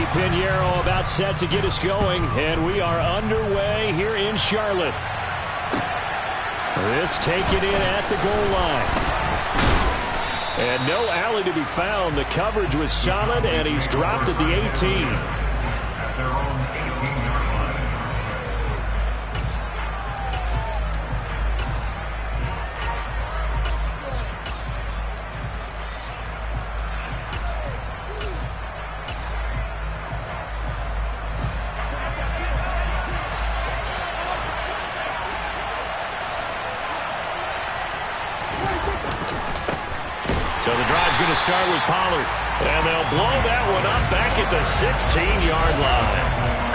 Eddie Pinheiro about set to get us going, and we are underway here in Charlotte. This taken in at the goal line. And no alley to be found. The coverage was solid, and he's dropped at the 18. So the drive's going to start with Pollard. And they'll blow that one up back at the 16-yard line.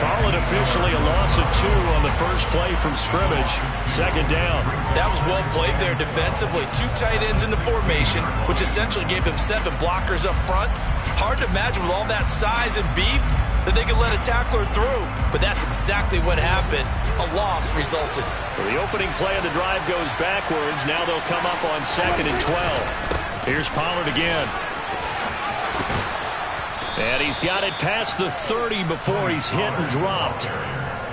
Call it officially a loss of 2 on the first play from scrimmage. Second down. That was well played there defensively. 2 tight ends in the formation, which essentially gave them 7 blockers up front. Hard to imagine with all that size and beef that they could let a tackler through. But that's exactly what happened. A loss resulted. So the opening play of the drive goes backwards. Now they'll come up on 2nd and 12. Here's Pollard again. And he's got it past the 30 before he's hit and dropped.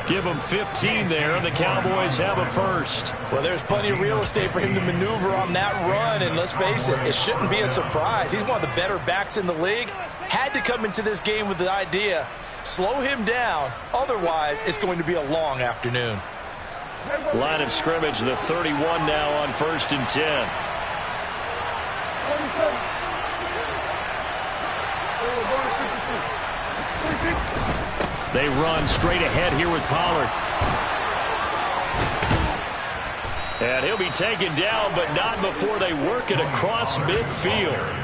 Give him 15 there, and the Cowboys have a first. Well, there's plenty of real estate for him to maneuver on that run, and let's face it, it shouldn't be a surprise. He's one of the better backs in the league. Had to come into this game with the idea, slow him down, otherwise it's going to be a long afternoon. Line of scrimmage, the 31 now on 1st and 10. They run straight ahead here with Pollard. And he'll be taken down, but not before they work it across midfield.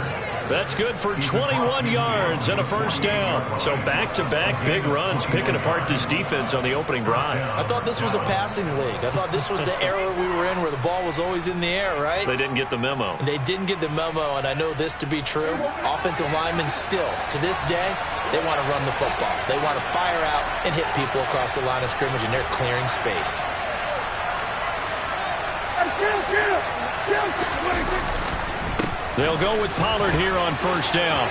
That's good for 21 yards and a first down. So back-to-back big runs, picking apart this defense on the opening drive. I thought this was a passing league. I thought this was the era we were in where the ball was always in the air, right? They didn't get the memo. They didn't get the memo, and I know this to be true. Offensive linemen still, to this day, they want to run the football. They want to fire out and hit people across the line of scrimmage, and they're clearing space. They'll go with Pollard here on first down.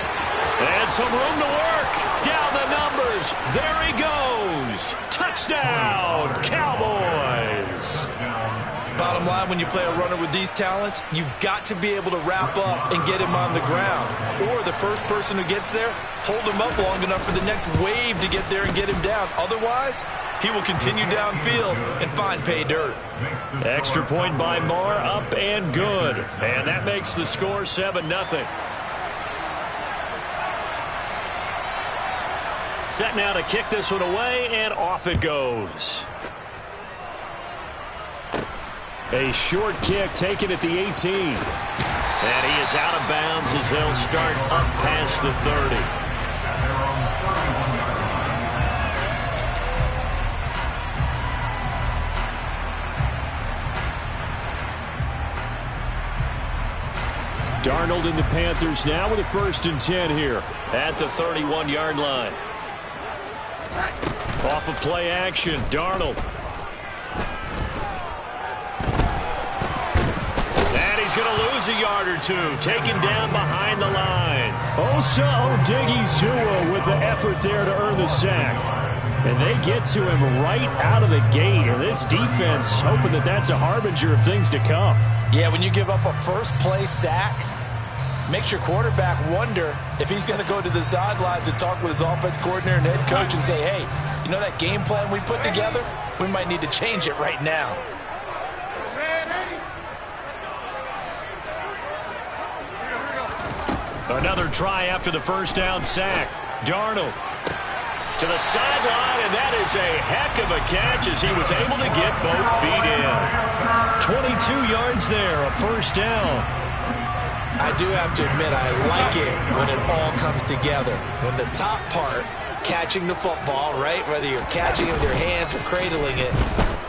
And some room to work. Down the numbers. There he goes. Touchdown, Cowboys. Bottom line, when you play a runner with these talents, you've got to be able to wrap up and get him on the ground. Or the first person who gets there, hold him up long enough for the next wave to get there and get him down. Otherwise, he will continue downfield and find pay dirt. Extra point by Marr, up and good. And that makes the score 7-0. Set now to kick this one away, and off it goes. A short kick taken at the 18. And he is out of bounds as they'll start up past the 30. Darnold and the Panthers now with a 1st and 10 here at the 31-yard line. Off of play action, Darnold. And he's going to lose a yard or 2, taken down behind the line. Osa Odighizuwa with the effort there to earn the sack. And they get to him right out of the gate. And this defense hoping that that's a harbinger of things to come. Yeah, when you give up a first-play sack, makes your quarterback wonder if he's going to go to the sidelines and talk with his offense coordinator and head coach and say, hey, you know that game plan we put together? We might need to change it right now. Another try after the first down sack. Darnold to the sideline, and that is a heck of a catch as he was able to get both feet in. 22 yards there, a first down. I do have to admit, I like it when it all comes together. When the top part, catching the football, right, whether you're catching it with your hands or cradling it,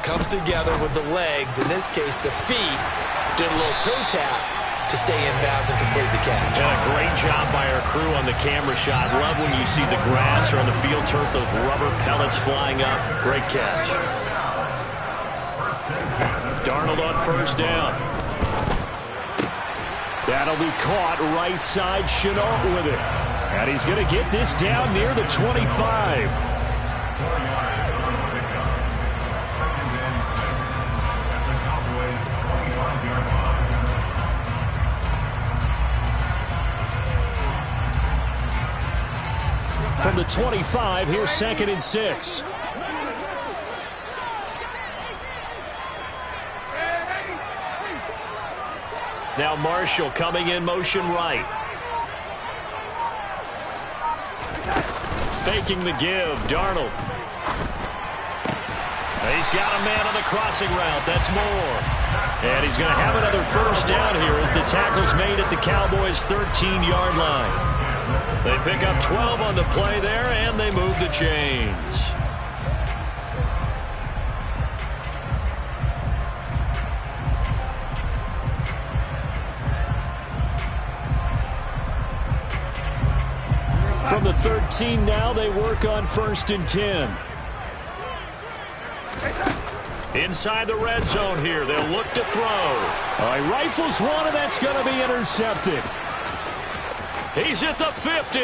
comes together with the legs, in this case the feet, doing a little toe tap to stay in bounds and complete the catch. And a great job by our crew on the camera shot. Love when you see the grass or on the field turf, those rubber pellets flying up. Great catch. Darnold on first down. That'll be caught right side. Chenault with it. And he's going to get this down near the 25. From the 25, here's 2nd and 6. Now Marshall coming in motion right. Faking the give, Darnold. He's got a man on the crossing route. That's Moore. And he's going to have another first down here as the tackle's made at the Cowboys' 13-yard line. They pick up 12 on the play there, and they move the chains. From the 13 now, they work on 1st and 10. Inside the red zone here, they'll look to throw. All right, rifles one, and that's going to be intercepted. He's at the 50,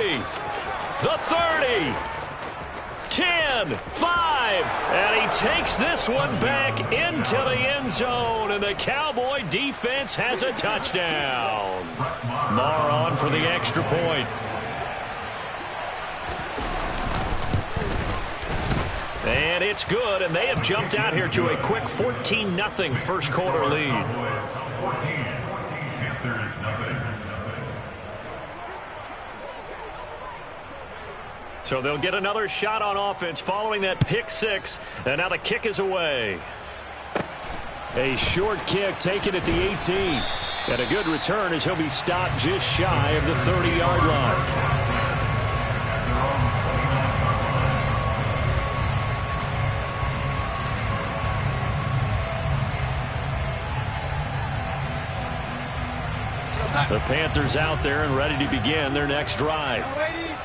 the 30, 10, 5, and he takes this one back into the end zone, and the Cowboy defense has a touchdown. Marr on for the extra point. And it's good, and they have jumped out here to a quick 14-0 first quarter lead. So they'll get another shot on offense following that pick six, and now the kick is away. A short kick taken at the 18. And a good return as he'll be stopped just shy of the 30-yard line. The Panthers out there and ready to begin their next drive.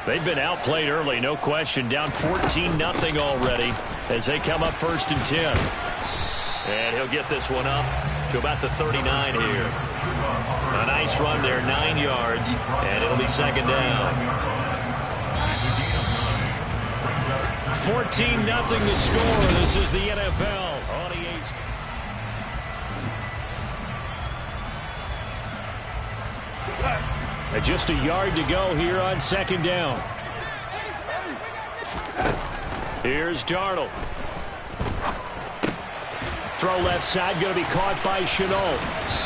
They've been outplayed early, no question. Down 14-0 already as they come up 1st and 10. And he'll get this one up to about the 39 here. A nice run there, 9 yards, and it'll be 2nd down. 14-0 the score. This is the NFL on the A's. Just a yard to go here on 2nd down. Here's Darnold. Throw left side, going to be caught by Chenault.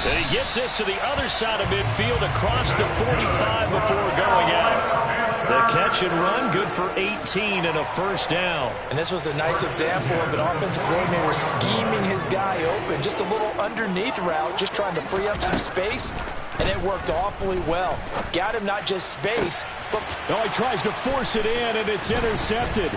And he gets this to the other side of midfield across the 45 before going out. The catch and run, good for 18 and a first down. And this was a nice example of an offensive coordinator scheming his guy open. Just a little underneath route, just trying to free up some space. And it worked awfully well. Got him not just space, but... Oh, he tries to force it in, and it's intercepted.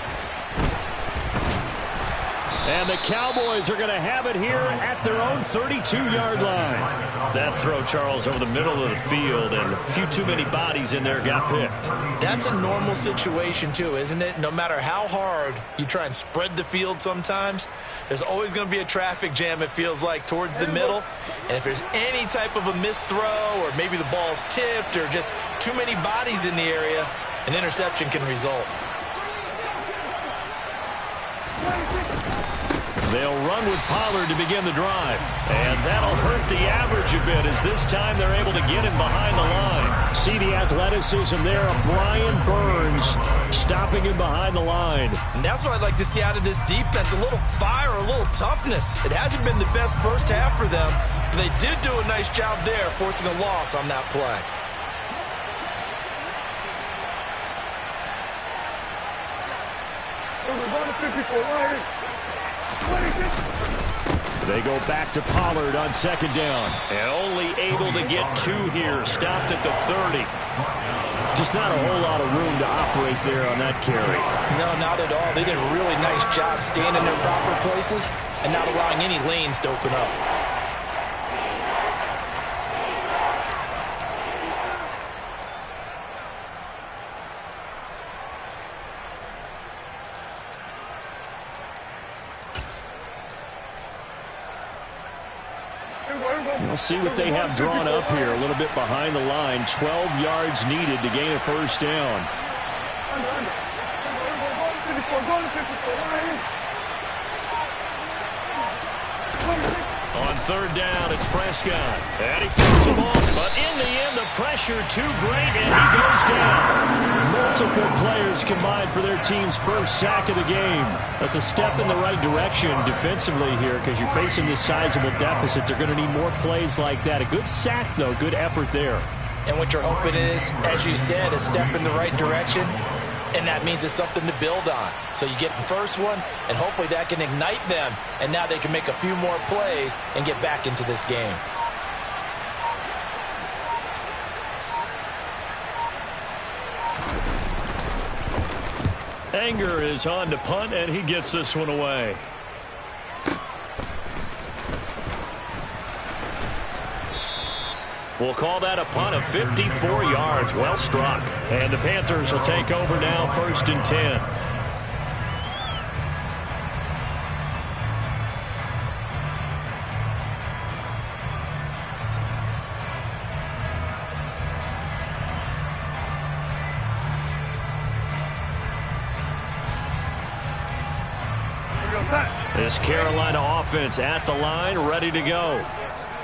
And the Cowboys are going to have it here at their own 32-yard line. That throw, Charles, over the middle of the field, and a few too many bodies in there got picked. That's a normal situation, too, isn't it? No matter how hard you try and spread the field sometimes, there's always going to be a traffic jam, it feels like, towards the middle. And if there's any type of a missed throw, or maybe the ball's tipped, or just too many bodies in the area, an interception can result. They'll run with Pollard to begin the drive. And that'll hurt the average a bit as this time they're able to get him behind the line. See the athleticism there of Brian Burns stopping him behind the line. And that's what I'd like to see out of this defense, a little fire, a little toughness. It hasn't been the best first half for them, but they did do a nice job there forcing a loss on that play. We're going to 54 right. They go back to Pollard on 2nd down. And only able to get 2 here. Stopped at the 30. Just not a whole lot of room to operate there on that carry. No, not at all. They did a really nice job staying in their proper places and not allowing any lanes to open up. We'll see what they have drawn up here. A little bit behind the line. 12 yards needed to gain a first down. On third down, it's Prescott. And he flips him off, but in the end, the pressure too great, and he goes down. Multiple players combined for their team's first sack of the game. That's a step in the right direction defensively here because you're facing this sizable deficit. They're going to need more plays like that. A good sack, though. Good effort there. And what you're hoping is, as you said, a step in the right direction. And that means it's something to build on. So you get the first one, and hopefully that can ignite them. And now they can make a few more plays and get back into this game. Anger is on to punt, and he gets this one away. We'll call that a punt of 54 yards. Well struck. And the Panthers will take over now, 1st and 10. This Carolina offense at the line, ready to go.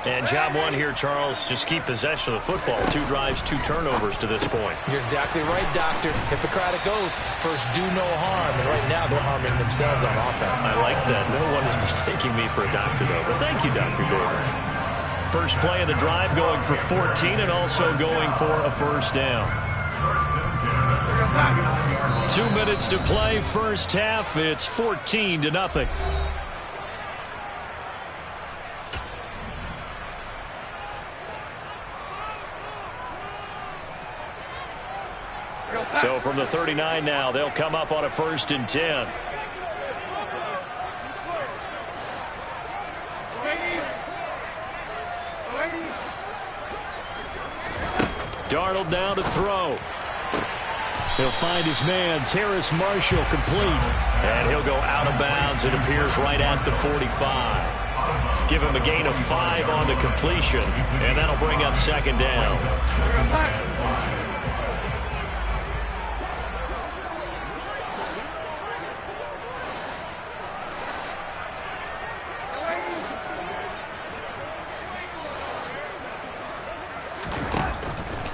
And job one here, Charles, just keep possession of the football. 2 drives, 2 turnovers to this point. You're exactly right, Doctor. Hippocratic oath. First, do no harm. And right now, they're harming themselves on offense. I like that. No one is mistaking me for a doctor, though. But thank you, Dr. Davis. First play of the drive going for 14 and also going for a first down. 2 minutes to play, first half. It's 14-0. So from the 39 now, they'll come up on a 1st and 10. Darnold now to throw. He'll find his man, Terrace Marshall, complete. And he'll go out of bounds. It appears right at the 45. Give him a gain of 5 on the completion. And that'll bring up 2nd down.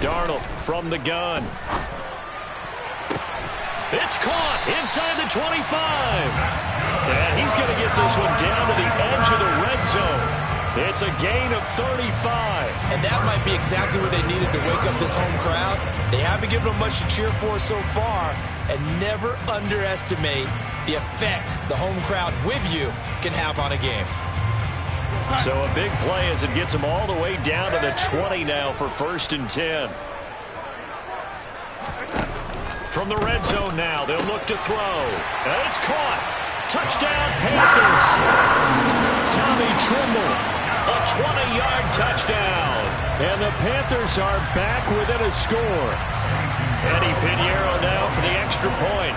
Darnold from the gun. It's caught inside the 25. And he's going to get this one down to the edge of the red zone. It's a gain of 35. And that might be exactly what they needed to wake up this home crowd. They haven't given them much to cheer for so far. And never underestimate the effect the home crowd with you can have on a game. So a big play as it gets them all the way down to the 20 now for 1st and 10. From the red zone now, they'll look to throw. And it's caught. Touchdown, Panthers. Tommy Trimble, a 20-yard touchdown. And the Panthers are back within a score. Eddie Pinheiro now for the extra point.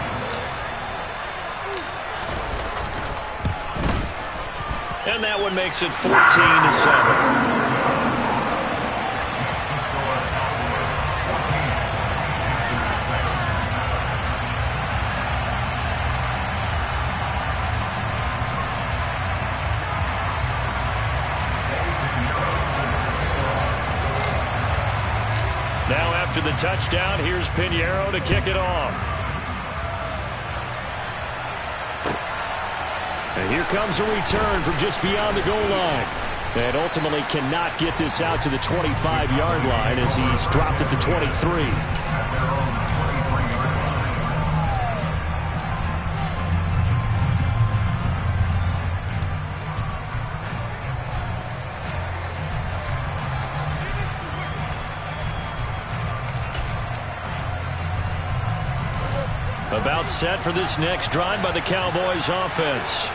And that one makes it 14-7. Now after the touchdown, here's Pinheiro to kick it off. And here comes a return from just beyond the goal line. And ultimately cannot get this out to the 25-yard line as he's dropped at the 23. About set for this next drive by the Cowboys offense.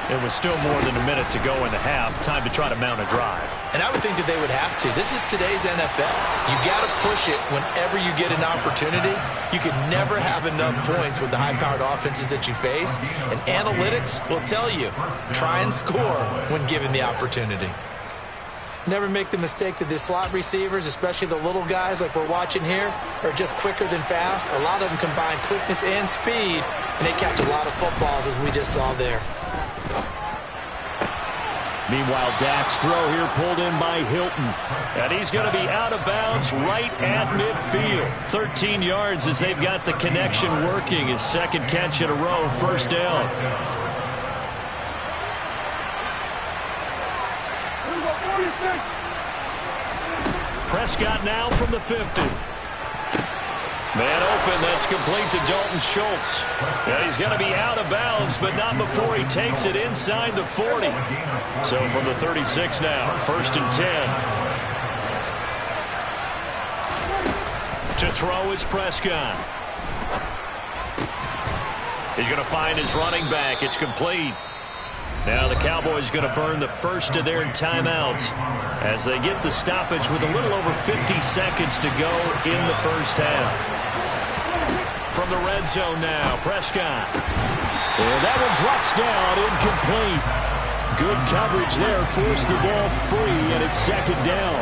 It was still more than a minute to go in the half. Time to try to mount a drive. And I would think that they would have to. This is today's NFL. You got to push it whenever you get an opportunity. You can never have enough points with the high-powered offenses that you face. And analytics will tell you, try and score when given the opportunity. Never make the mistake that the slot receivers, especially the little guys like we're watching here, are just quicker than fast. A lot of them combine quickness and speed, and they catch a lot of footballs, as we just saw there. Meanwhile, Dak's throw here pulled in by Hilton. And he's going to be out of bounds right at midfield. 13 yards as they've got the connection working. His second catch in a row, first down. Prescott now from the 50. Man open, that's complete to Dalton Schultz. And he's going to be out of bounds, but not before he takes it inside the 40. So from the 36 now, first and 10. To throw is Prescott. He's going to find his running back. It's complete. Now the Cowboys going to burn the first of their timeouts as they get the stoppage with a little over 50 seconds to go in the first half. From the red zone now, Prescott. And that one drops down, incomplete. Good coverage there, forced the ball free, and it's second down.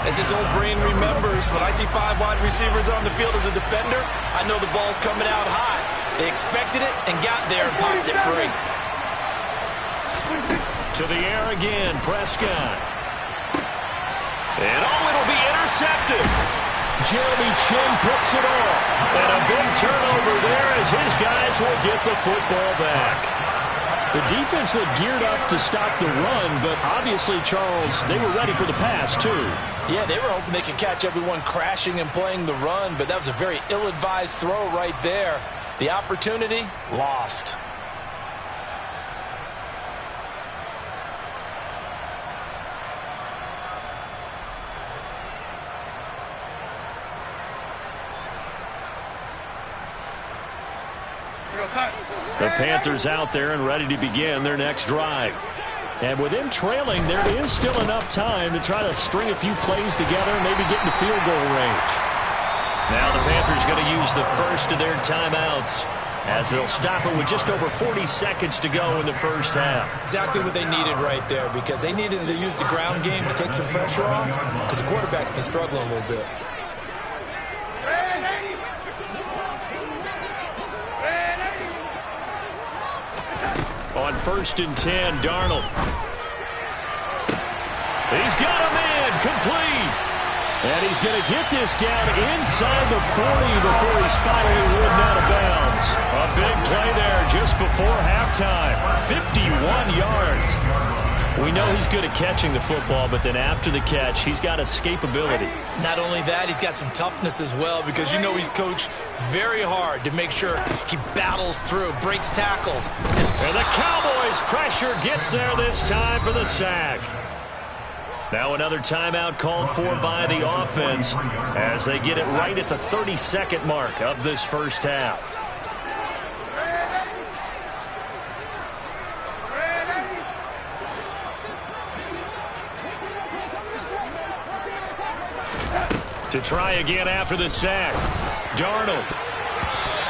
As his old brain remembers, when I see 5 wide receivers on the field as a defender, I know the ball's coming out high. They expected it and got there and popped it free. To the air again, Prescott. And it'll be intercepted. Jeremy Chin picks it off. And a big turnover there as his guys will get the football back. The defense looked geared up to stop the run, but obviously, Charles, they were ready for the pass, too. Yeah, they were hoping they could catch everyone crashing and playing the run, but that was a very ill-advised throw right there. The opportunity, lost. The Panthers out there and ready to begin their next drive. And with them trailing, there is still enough time to try to string a few plays together and maybe get into field goal range. Now the Panthers going to use the first of their timeouts as they'll stop it with just over 40 seconds to go in the first half. Exactly what they needed right there, because they needed to use the ground game to take some pressure off, because the quarterback's been struggling a little bit. On first and 10, Darnold. He's got him in, complete. And he's going to get this down inside the 40 before he's finally ridden out of bounds. A big play there just before halftime. 51 yards. We know he's good at catching the football, but then after the catch, he's got escapability. Not only that, he's got some toughness as well, because you know he's coached very hard to make sure he battles through, breaks tackles. And the Cowboys' pressure gets there this time for the sack. Now another timeout called for by the offense as they get it right at the 30-second mark of this first half. To try again after the sack. Darnold.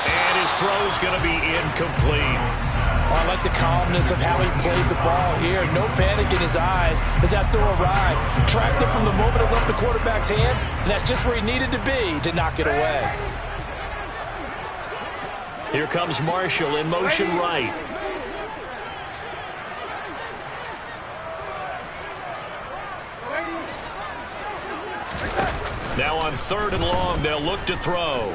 And his throw's going to be incomplete. Oh, I like the calmness of how he played the ball here. No panic in his eyes as that throw arrived. Tracked it from the moment it left the quarterback's hand, and that's just where he needed to be to knock it away. Here comes Marshall in motion right. Now on third and long, they'll look to throw.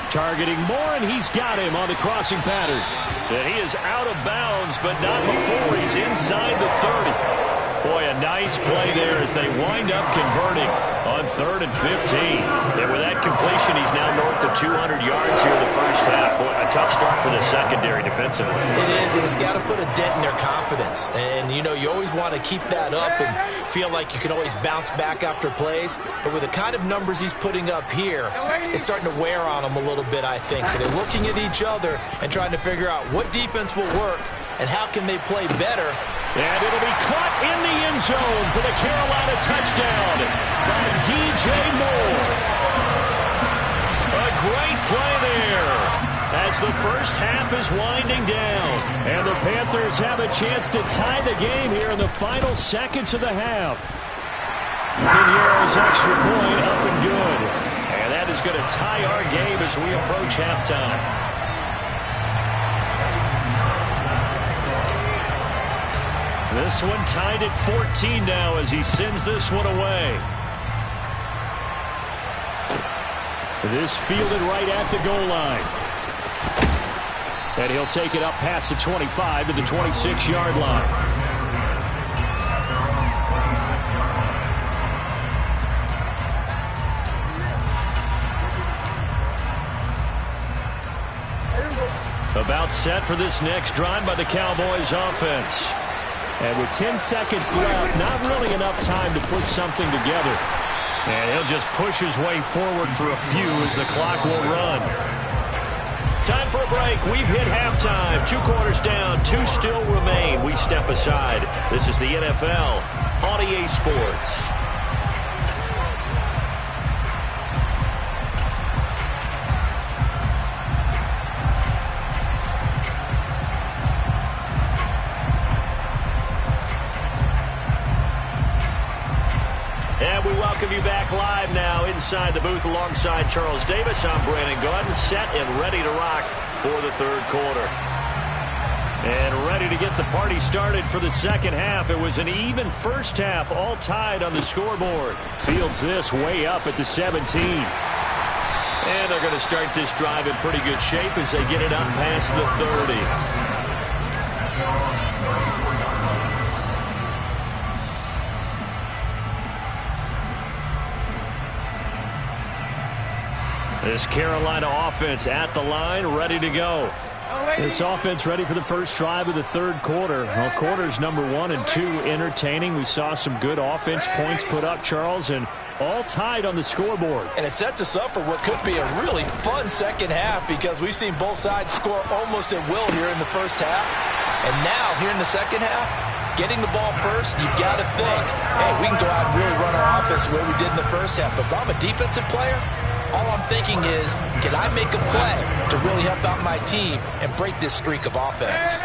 Targeting Moore, and he's got him on the crossing pattern. And he is out of bounds, but not before he's inside the 30. Boy, a nice play there as they wind up converting on third and 15. And with that completion, he's now north of 200 yards here in the first half. Boy, a tough start for the secondary defensively. It is, and it's got to put a dent in their confidence. And, you know, you always want to keep that up and feel like you can always bounce back after plays. But with the kind of numbers he's putting up here, it's starting to wear on them a little bit, I think. So they're looking at each other and trying to figure out what defense will work and how can they play better. And it'll be caught in the end zone for the Carolina touchdown by DJ Moore. A great play there as the first half is winding down. And the Panthers have a chance to tie the game here in the final seconds of the half. Pinheiro's extra point up and good. And that is going to tie our game as we approach halftime. This one tied at 14 now as he sends this one away. This fielded right at the goal line. And he'll take it up past the 25 to the 26-yard line. About set for this next drive by the Cowboys offense. And with 10 seconds left, not really enough time to put something together. And he'll just push his way forward for a few as the clock will run. Time for a break. We've hit halftime. 2 quarters down, 2 still remain. We step aside. This is the NFL on EA Sports. And we welcome you back live now inside the booth alongside Charles Davis. I'm Brandon Gaudin, set and ready to rock for the third quarter. And ready to get the party started for the second half. It was an even first half, all tied on the scoreboard. Fields this way up at the 17. And they're going to start this drive in pretty good shape as they get it up past the 30. This Carolina offense at the line, ready to go. This offense ready for the first drive of the third quarter. Well, quarters number 1 and 2 entertaining. We saw some good offense points put up, Charles, and all tied on the scoreboard. And it sets us up for what could be a really fun second half because we've seen both sides score almost at will here in the first half. And now, here in the second half, getting the ball first, you've got to think, hey, we can go out and really run our offense the way we did in the first half. But if I'm a defensive player, all I'm thinking is, can I make a play to really help out my team and break this streak of offense?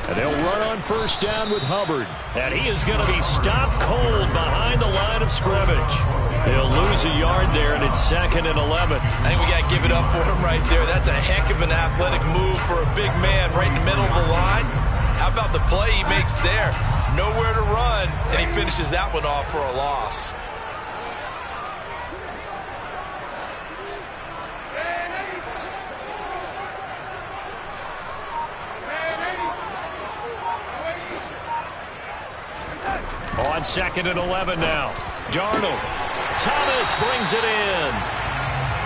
And they'll run on first down with Hubbard. And he is going to be stopped cold behind the line of scrimmage. He'll lose a yard there, and it's 2nd and 11. I think we got to give it up for him right there. That's a heck of an athletic move for a big man right in the middle of the line. How about the play he makes there? Nowhere to run, and he finishes that one off for a loss. On 2nd and 11 now. Darnold. Thomas brings it in.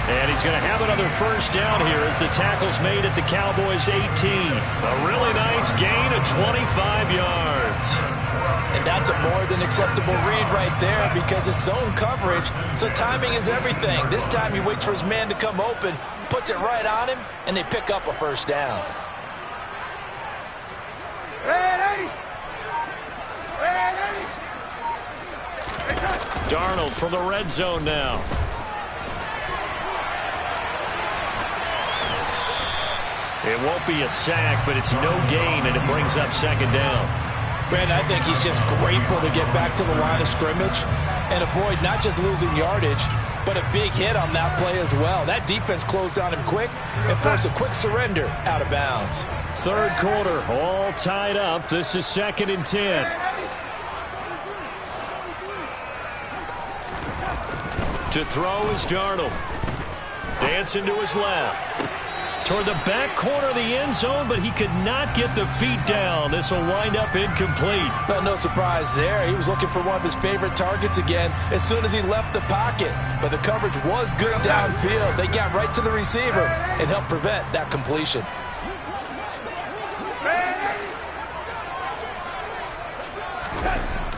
And he's going to have another first down here as the tackle's made at the Cowboys' 18. A really nice gain of 25 yards. And that's a more than acceptable read right there because it's zone coverage, so timing is everything. This time he waits for his man to come open, puts it right on him, and they pick up a first down. Darnold from the red zone now. It won't be a sack, but it's no gain, and it brings up 2nd down. Brandon, I think he's just grateful to get back to the line of scrimmage and avoid not just losing yardage, but a big hit on that play as well. That defense closed on him quick and forced a quick surrender out of bounds. Third quarter, all tied up. This is 2nd and 10. To throw is Darnold. Dancing to his left. Toward the back corner of the end zone, but he could not get the feet down. This will wind up incomplete. Well, no surprise there. He was looking for one of his favorite targets again as soon as he left the pocket. But the coverage was good downfield. They got right to the receiver and helped prevent that completion.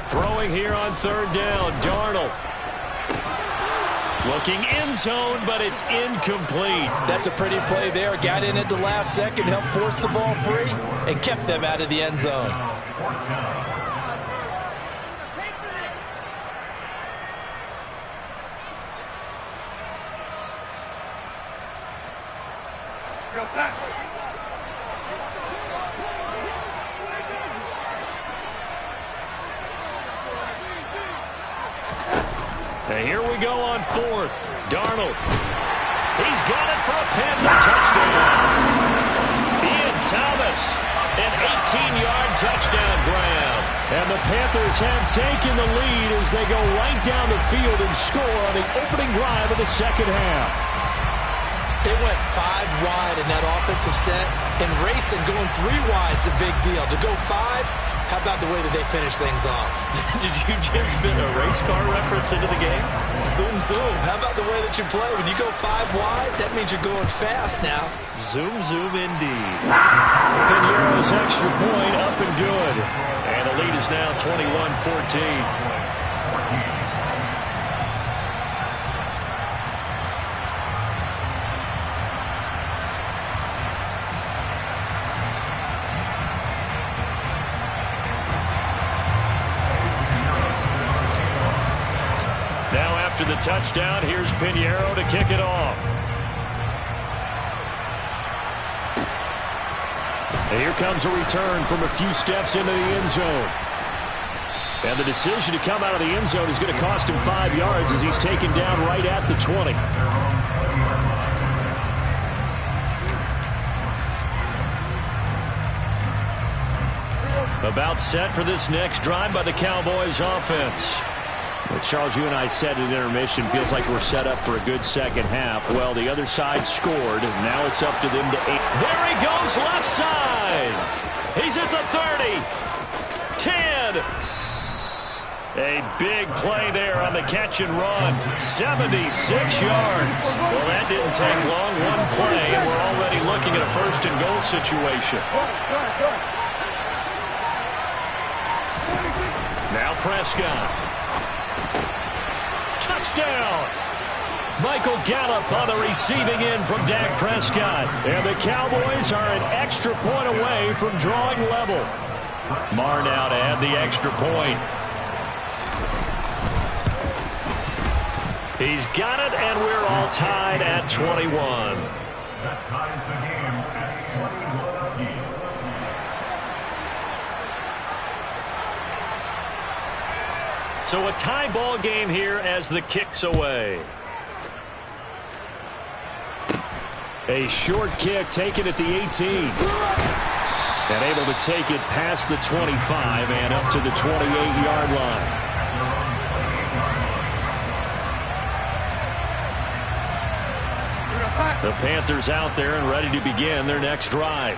Throwing here on 3rd down, Darnold. Looking end zone, but it's incomplete. That's a pretty play there. Got in at the last second, helped force the ball free, and kept them out of the end zone. And here we go on fourth. Darnold. He's got it for a Panther touchdown. Ian Thomas, an 18-yard touchdown grab. And the Panthers have taken the lead as they go right down the field and score on the opening drive of the second half. They went 5 wide in that offensive set, and racing going 3 wide's a big deal. To go 5, how about the way that they finish things off? Did you just fit a race car reference into the game? Zoom, zoom. How about the way that you play? When you go 5 wide, that means you're going fast now. Zoom, zoom indeed. Pinero's extra point up and good. And the lead is now 21-14. After the touchdown, here's Pinheiro to kick it off. And here comes a return from a few steps into the end zone. And the decision to come out of the end zone is going to cost him 5 yards as he's taken down right at the 20. About set for this next drive by the Cowboys offense. Well, Charles, you and I said at intermission, feels like we're set up for a good second half. Well, the other side scored. Now it's up to them to 8. There he goes, left side. He's at the 30. 10. A big play there on the catch and run. 76 yards. Well, that didn't take long. One play, and we're already looking at a first and goal situation. Now Prescott. Touchdown! Michael Gallup on the receiving end from Dak Prescott. And the Cowboys are an extra point away from drawing level. Marr now to add the extra point. He's got it, and we're all tied at 21. That ties the game at 21 apiece. So a tie ball game here as the kick's away. A short kick taken at the 18. And able to take it past the 25 and up to the 28-yard line. The Panthers out there and ready to begin their next drive.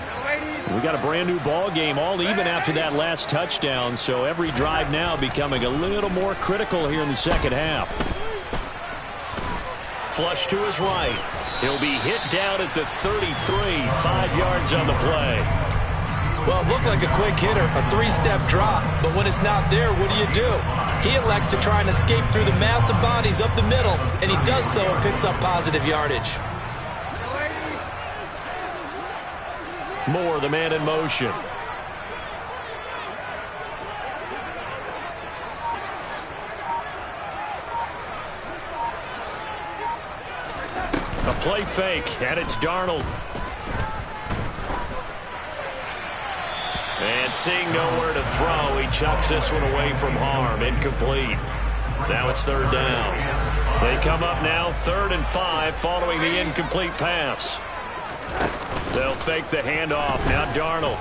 We got a brand new ball game, all even after that last touchdown, so every drive now becoming a little more critical here in the second half. Flush to his right. He'll be hit down at the 33, 5 yards on the play. Well, it looked like a quick hitter, a 3-step drop, but when it's not there, what do? He elects to try and escape through the massive bodies up the middle, and he does so and picks up positive yardage. Moore, the man in motion. A play fake, and it's Darnold. And seeing nowhere to throw, he chucks this one away from harm. Incomplete. Now it's third down. They come up now 3rd and 5 following the incomplete pass. They'll fake the handoff. Now Darnold.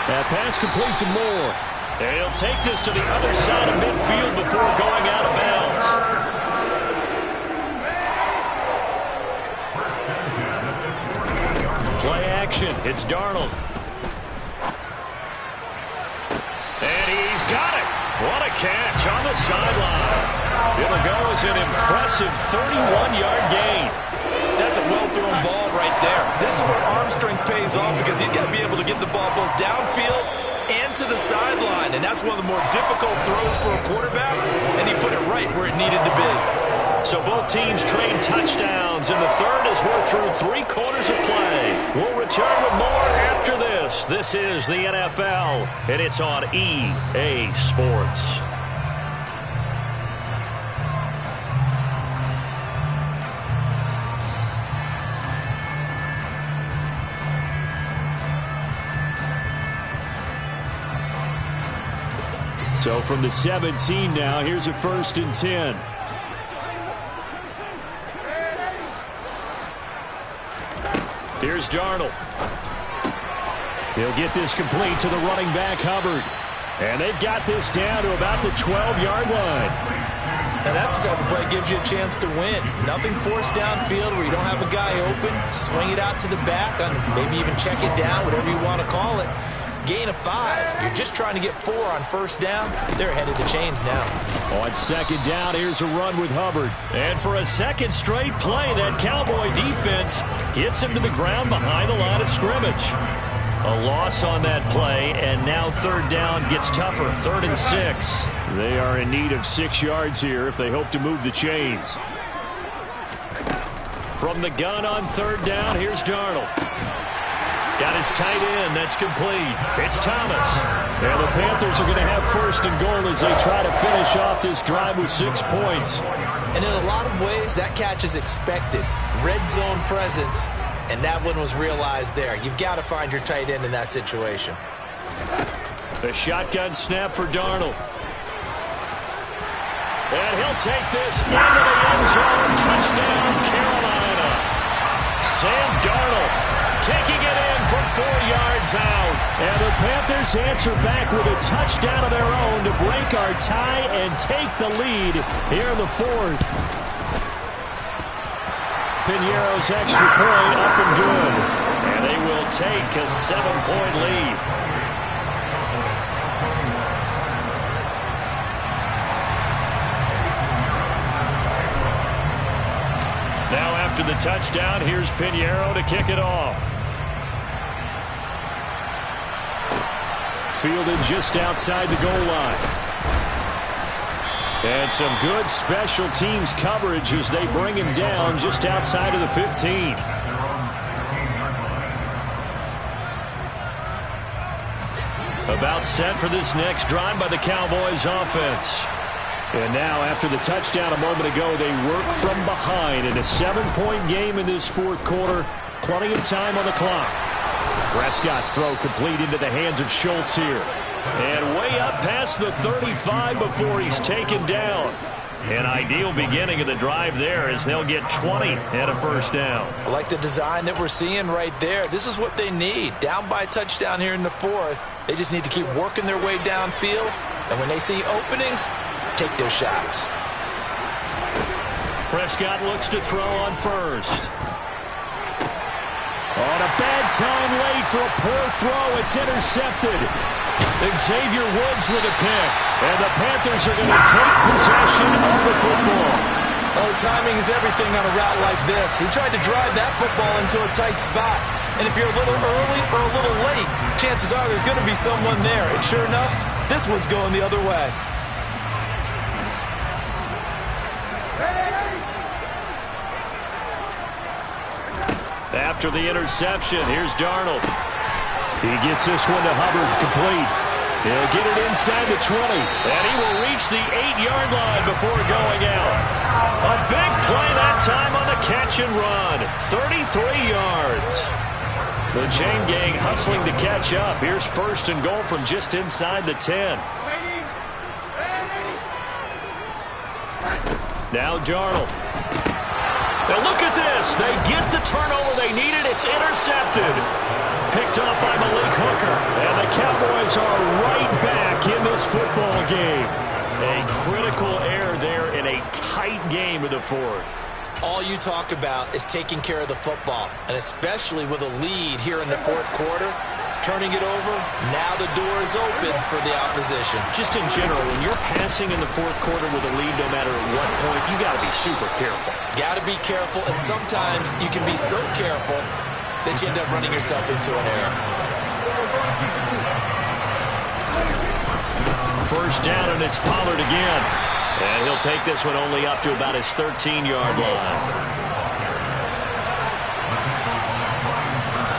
That pass complete to Moore. And he'll take this to the other side of midfield before going out of bounds. Play action. It's Darnold. And he's got it. What a catch on the sideline. It'll go as an impressive 31-yard gain. That's a well-thrown ball right there. This is where arm strength pays off because he's got to be able to get the ball both downfield and to the sideline. And that's one of the more difficult throws for a quarterback, and he put it right where it needed to be. So both teams trade touchdowns, and the third as we're through 3 quarters of play. We'll return with more after this. This is the NFL, and it's on EA Sports. So from the 17 now, here's a 1st and 10. Here's Darnold. He'll get this complete to the running back, Hubbard. And they've got this down to about the 12-yard line. And that's the type of play that gives you a chance to win. Nothing forced downfield where you don't have a guy open. Swing it out to the back, maybe even check it down, whatever you want to call it. Gain of 5. You're just trying to get 4 on 1st down. They're ahead of the chains now. On 2nd down, here's a run with Hubbard. And for a second straight play, that Cowboy defense gets him to the ground behind the line of scrimmage. A loss on that play, and now 3rd down gets tougher. 3rd and 6. They are in need of 6 yards here if they hope to move the chains. From the gun on 3rd down, here's Darnold. Got his tight end. That's complete. It's Thomas. And the Panthers are going to have 1st and goal as they try to finish off this drive with 6 points. And in a lot of ways, that catch is expected. Red zone presence. And that one was realized there. You've got to find your tight end in that situation. The shotgun snap for Darnold. And he'll take this into the end zone. Touchdown, Carolina. Sam Darnold taking it in from 4 yards out. And the Panthers answer back with a touchdown of their own to break our tie and take the lead here in the 4th. Piñeiro's extra point up and good. And they will take a 7-point lead. Now after the touchdown, here's Piñeiro to kick it off. Fielded just outside the goal line. And some good special teams coverage as they bring him down just outside of the 15. About set for this next drive by the Cowboys offense. And now after the touchdown a moment ago, they work from behind in a 7-point game in this 4th quarter. Plenty of time on the clock. Prescott's throw complete into the hands of Schultz here. And way up past the 35 before he's taken down. An ideal beginning of the drive there as they'll get 20 and a 1st down. I like the design that we're seeing right there. This is what they need. Down by a touchdown here in the 4th. They just need to keep working their way downfield. And when they see openings, take those shots. Prescott looks to throw on 1st. On a bad time late for a poor throw. It's intercepted. Xavier Woods with a pick. And the Panthers are going to take possession of the football. Oh, timing is everything on a route like this. He tried to drive that football into a tight spot. And if you're a little early or a little late, chances are there's going to be someone there. And sure enough, this one's going the other way. After the interception, here's Darnold. He gets this one to Hubbard, complete. He'll get it inside the 20, and he will reach the 8-yard line before going out. A big play that time on the catch and run. 33 yards. The chain gang hustling to catch up. Here's 1st and goal from just inside the 10. Now Darnold. Now look at this. They get the turnover they needed. It's intercepted. Picked off by Malik Hooker. And the Cowboys are right back in this football game. A critical error there in a tight game in the 4th. All you talk about is taking care of the football, and especially with a lead here in the 4th quarter. Turning it over, now the door is open for the opposition. Just in general, when you're passing in the 4th quarter with a lead, no matter at what point, you got to be super careful. Got to be careful, and sometimes you can be so careful that you end up running yourself into an error. 1st down, and it's Pollard again. And he'll take this one only up to about his 13-yard line.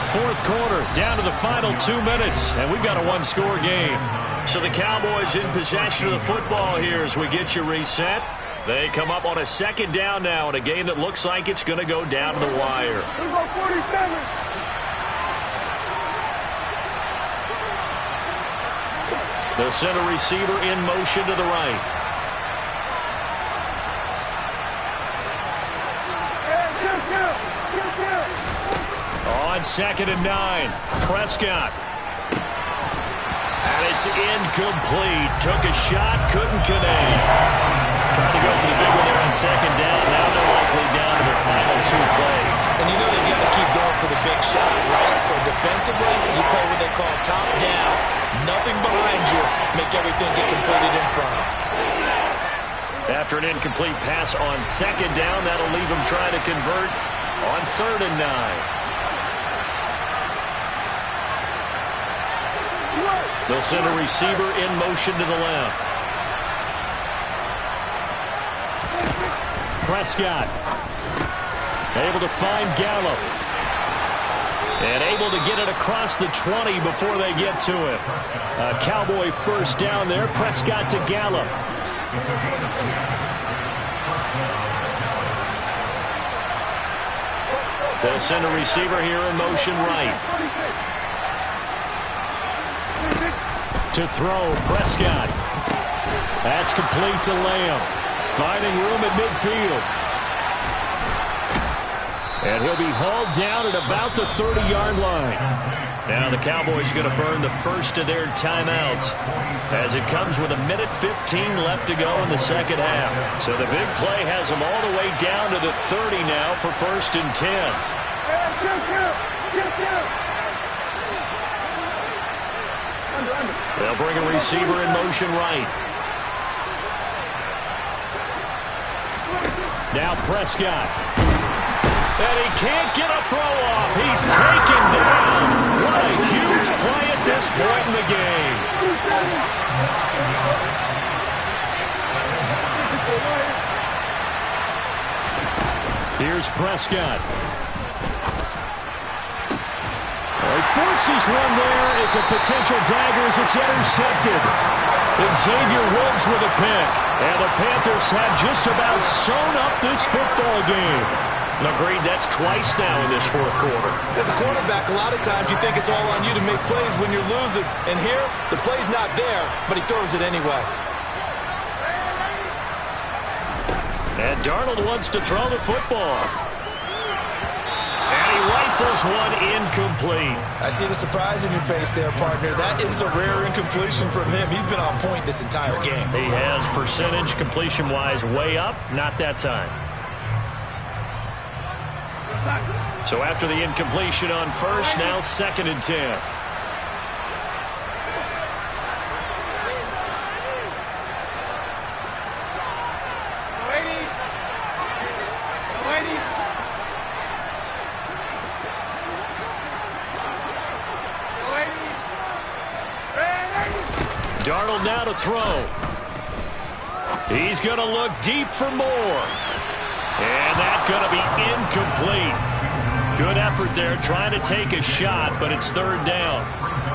4th quarter, down to the final 2 minutes, and we've got a 1-score game. So the Cowboys in possession of the football here as we get you reset. They come up on a 2nd down now in a game that looks like it's going to go down to the wire. Let's go 47. The center receiver in motion to the right. On 2nd and 9, Prescott. And it's incomplete. Took a shot, couldn't connect. Trying to go for the big one there on 2nd down. Now they're likely down to their final 2 plays. And you know they've got to keep going for the big shot, right? So defensively, you play what they call top down. Nothing behind you. Make everything get completed in front. After an incomplete pass on 2nd down, that'll leave them trying to convert on 3rd and 9. They'll send a receiver in motion to the left. Prescott able to find Gallup. And able to get it across the 20 before they get to it. A Cowboy first down there. Prescott to Gallup. They'll send a receiver here in motion right. To throw, Prescott. That's complete to Lamb. Finding room at midfield. And he'll be hauled down at about the 30-yard line. Now the Cowboys going to burn the first of their timeouts as it comes with 1:15 left to go in the 2nd half. So the big play has them all the way down to the 30 now for 1st and 10. They'll bring a receiver in motion right. Now Prescott. And he can't get a throw off. He's taken down. What a huge play at this point in the game. Here's Prescott. He forces one there. It's a potential dagger as it's intercepted. And Xavier Woods with a pick. And the Panthers have just about sewn up this football game. Agreed, that's twice now in this 4th quarter. As a quarterback, a lot of times you think it's all on you to make plays when you're losing. And here, the play's not there, but he throws it anyway. And Darnold wants to throw the football. And he rifles one incomplete. I see the surprise in your face there, partner. That is a rare incompletion from him. He's been on point this entire game. He has percentage completion-wise way up. Not that time. So after the incompletion on 1st, now 2nd and 10. Darnold now to throw. He's going to look deep for more. And that's going to be incomplete. Good effort there trying to take a shot, but it's 3rd down.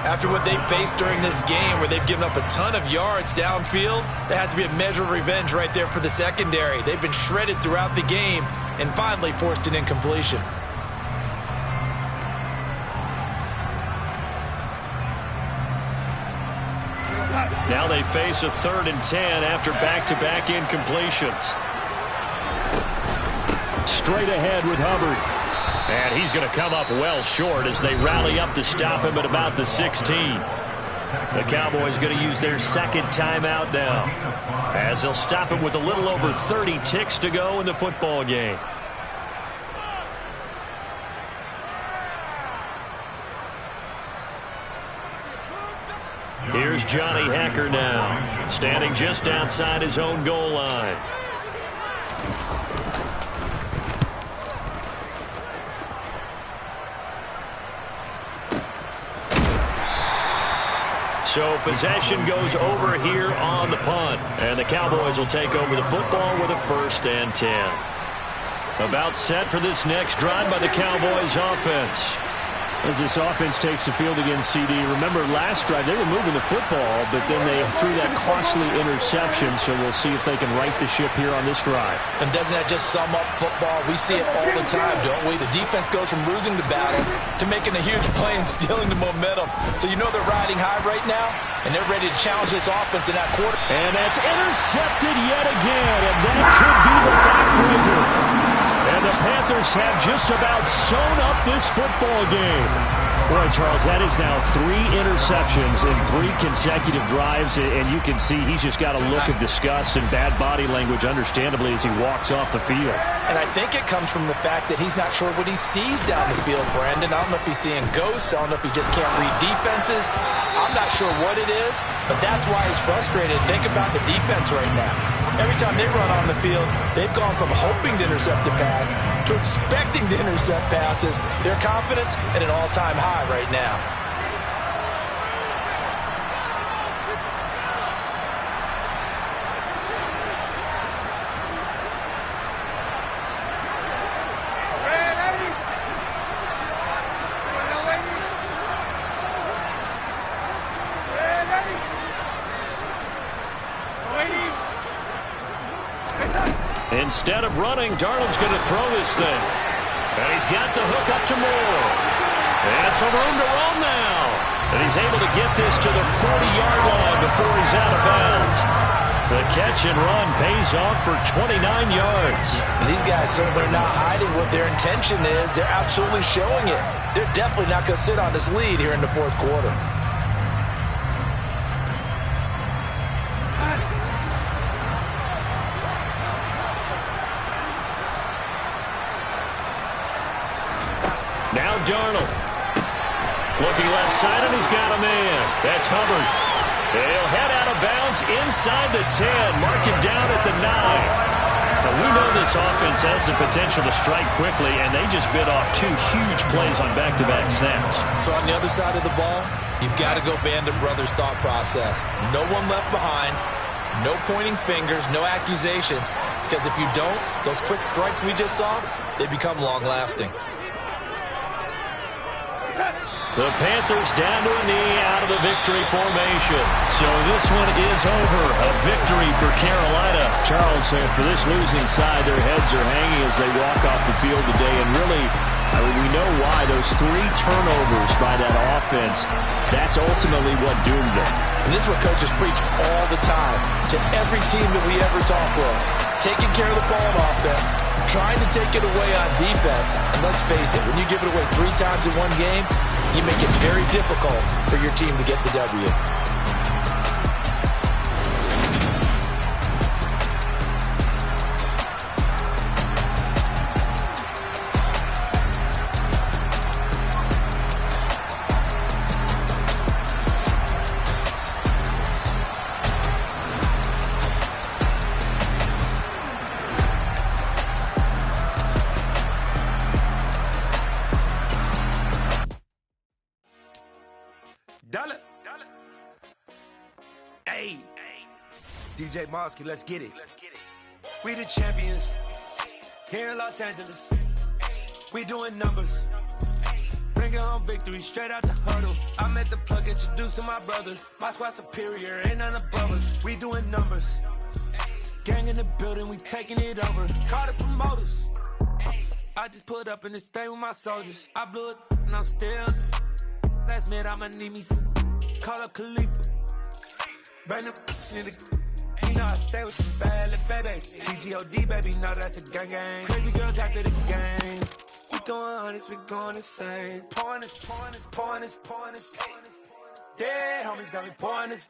After what they've faced during this game where they've given up a ton of yards downfield, there has to be a measure of revenge right there for the secondary. They've been shredded throughout the game and finally forced an incompletion. Now they face a 3rd and 10 after back-to-back incompletions. Straight ahead with Hubbard. And he's going to come up well short as they rally up to stop him at about the 16. The Cowboys going to use their 2nd timeout now as they'll stop him with a little over 30 ticks to go in the football game. Here's Johnny Hekker now, standing just outside his own goal line. So possession goes over here on the punt, and the Cowboys will take over the football with a 1st and 10. About set for this next drive by the Cowboys offense. As this offense takes the field against CD, remember last drive they were moving the football, but then they threw that costly interception, so we'll see if they can right the ship here on this drive. And doesn't that just sum up football? We see it all the time, don't we? The defense goes from losing the battle to making a huge play and stealing the momentum. So you know they're riding high right now, and they're ready to challenge this offense in that quarter. And that's intercepted yet again, and that could be the backbreaker. And the Panthers have just about sewn up this football game. Boy, Charles, that is now 3 interceptions in 3 consecutive drives, and you can see he's just got a look of disgust and bad body language, understandably, as he walks off the field. And I think it comes from the fact that he's not sure what he sees down the field, Brandon. I don't know if he's seeing ghosts. I don't know if he just can't read defenses. I'm not sure what it is, but that's why he's frustrated. Think about the defense right now. Every time they run on the field, they've gone from hoping to intercept a pass to expecting to intercept passes. Their confidence at an all-time high right now. Instead of running, Darnold's going to throw this thing. And he's got the hook up to Moore. And some room to run now. And he's able to get this to the 40-yard line before he's out of bounds. The catch and run pays off for 29 yards. And these guys certainly are not hiding what their intention is. They're absolutely showing it. They're definitely not going to sit on this lead here in the fourth quarter. Now Darnold. Looking left side, and he's got a man. That's Hubbard. He'll head out of bounds inside the 10. Mark him down at the 9. Now, we know this offense has the potential to strike quickly, and they just bit off 2 huge plays on back-to-back snaps. So on the other side of the ball, you've got to go Band of Brothers thought process. No one left behind. No pointing fingers, no accusations. Because if you don't, those quick strikes we just saw, they become long-lasting. The Panthers down to a knee out of the victory formation. So this one is over. A victory for Carolina. Charles, for this losing side, their heads are hanging as they walk off the field today. And really, we know why. Those 3 turnovers by that offense, that's ultimately what doomed them. And this is what coaches preach all the time to every team that we ever talk with. Taking care of the ball on offense, trying to take it away on defense. And let's face it, when you give it away 3 times in one game, you make it very difficult for your team to get the W. Hey, DJ Mosky, let's get it. We the champions here in Los Angeles. We doing numbers. Bringing home victory straight out the huddle. I met the plug, introduced to my brother. My squad superior, ain't none above us. We doing numbers. Gang in the building, we taking it over. Call the promoters. I just put up in this thing with my soldiers. I blew it and I'm still. Last minute I'ma need me some. Call up Khalifa. Burn up in the. You know I stay with some bad little baby. TGOD baby, know that's a gang gang. Crazy girls after the game. We going honest, we going insane. Pouring this. Yeah, homies got me pouring this.